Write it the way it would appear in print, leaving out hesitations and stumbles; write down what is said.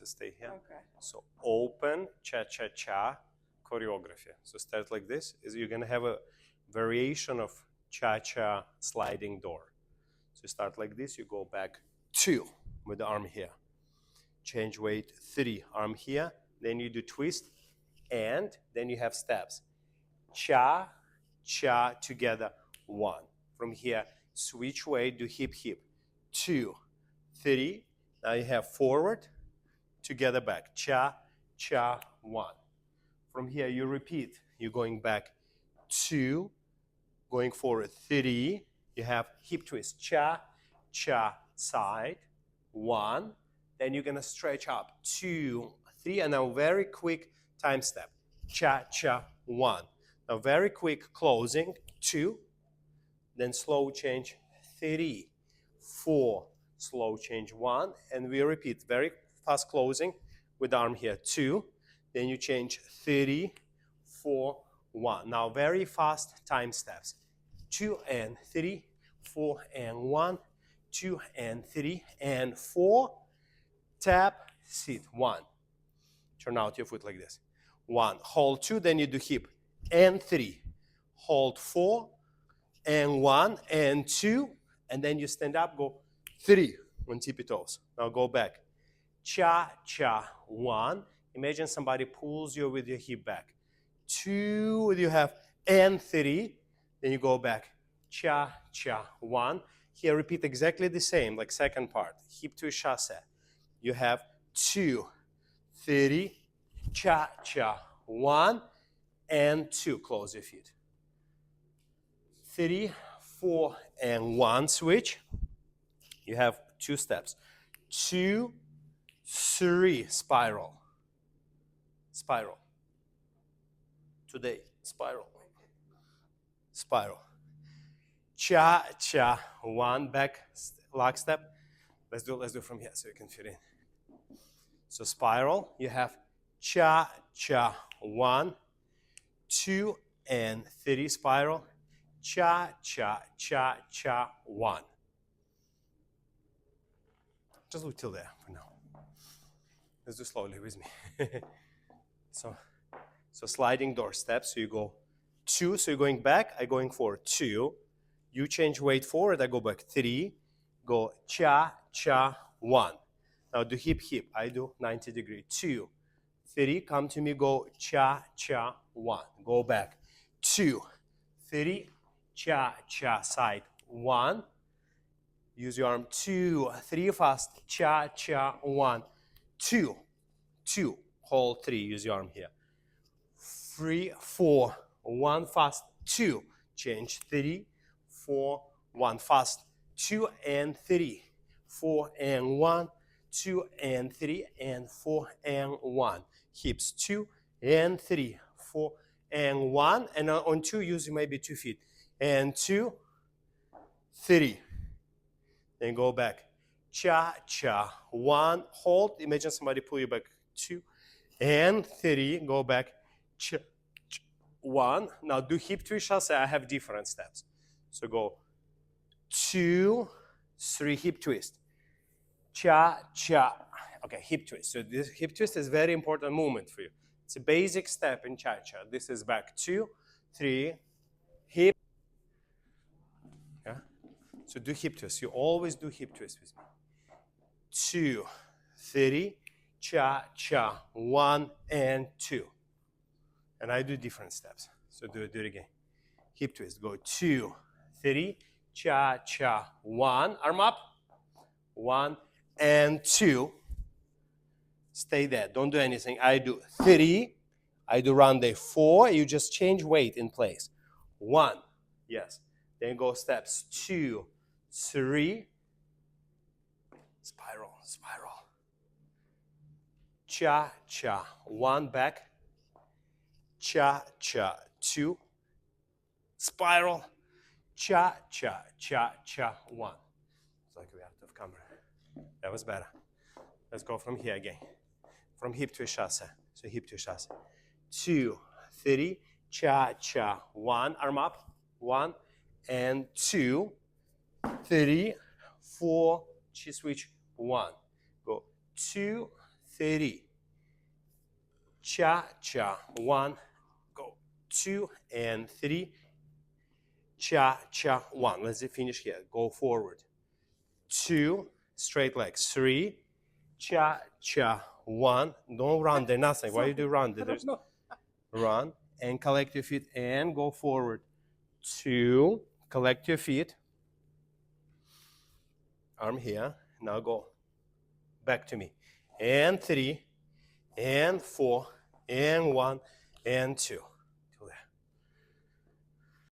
Stay here. Okay. So open, cha-cha-cha, choreography. So start like this. You're going to have a variation of cha-cha sliding door. So you start like this. You go back 2 with the arm here. Change weight 3, arm here. Then you do twist, and then you have steps. Cha, cha, together, 1. From here, switch weight, do hip, hip. 2, 3. Now you have forward, together, back. Cha, cha, 1. From here, you repeat. You're going back 2, going forward 3. You have hip twist. Cha, cha, side, 1. Then you're going to stretch up 2, 3, and now very quick time step. Cha, cha, 1. Now very quick closing, 2. Then slow change, 3, 4. Slow change, 1. And we repeat very fast closing with the arm here, 2. Then you change 3, 4, 1. Now very fast time steps. 2 and 3, 4 and 1, 2 and 3 and 4. Tap, sit, 1. Turn out your foot like this. 1, hold 2, then you do hip, and 3. Hold 4, and 1, and 2, and then you stand up, go 3 on tippy toes. Now go back. Cha, cha, 1. Imagine somebody pulls you with your hip back. 2, you have, and 3. Then you go back. Cha, cha, 1. Here, repeat exactly the same, like second part. Hip to chassé. You have 2, 3, cha, cha, 1, and 2. Close your feet. 3, 4, and 1. Switch. You have 2 steps. 2, 3, spiral. Spiral. Today, spiral. Spiral. Cha, cha, 1, back, lock step. Let's do from here so you can fit in. So spiral, you have cha, cha, 1, 2, and 3, spiral. Cha, cha, cha, cha, 1. Just do till there for now. Let's do slowly with me. So sliding door steps, so you go 2, so you're going back, I'm going forward, 2. You change weight forward, I go back, 3. Go cha, cha, 1. Now do hip, hip, I do 90 degree, 2, 3, come to me, go cha, cha, 1. Go back, 2, 3, cha, cha, side, 1. Use your arm, 2, 3, fast, cha, cha, 1, 2, 2, hold 3, use your arm here. 3, 4, 1, fast, 2, change 3, 4, 1, fast, 2 and 3, 4 and 1, 2 and 3 and 4 and 1. Hips 2 and 3, 4 and 1, and on 2 use maybe 2 feet. And 2, 3. Then go back. Cha, cha, 1, hold. Imagine somebody pull you back. 2 and 3. Go back. Cha, cha, 1. Now do hip twist chassé. I have different steps. So go 2, 3, hip twist. Cha, cha. Okay, hip twist. So this hip twist is very important movement for you. It's a basic step in cha-cha. This is back 2, 3, hip. Yeah. So do hip twist. You always do hip twist with me. 2, 3, cha, cha, 1 and 2. And I do different steps. So do it again. Hip twist. Go 2, 3, cha, cha, 1. Arm up. 1 and 2. Stay there. Don't do anything. I do 3. I do rounded 4. You just change weight in place. 1. Yes. Then go steps 2, 3. Spiral, spiral. Cha, cha. 1 back. Cha, cha. 2. Spiral. Cha, cha, cha, cha. 1. It's like we're out of camera. That was better. Let's go from here again. From hip to chassé. So hip to chassé. 2, 3, cha, cha, 1. Arm up. 1 and 2, 3, 4. Switch. 1. Go 2, 3. Cha, cha, 1, go, 2 and 3. Cha, cha, 1. Let's finish here. Go forward. 2, straight legs. 3, cha, cha, 1. Don't run there, nothing. Why do you run there? There's run and collect your feet and go forward. 2, collect your feet. Arm here. Now go back to me. And 3, and 4, and 1, and 2.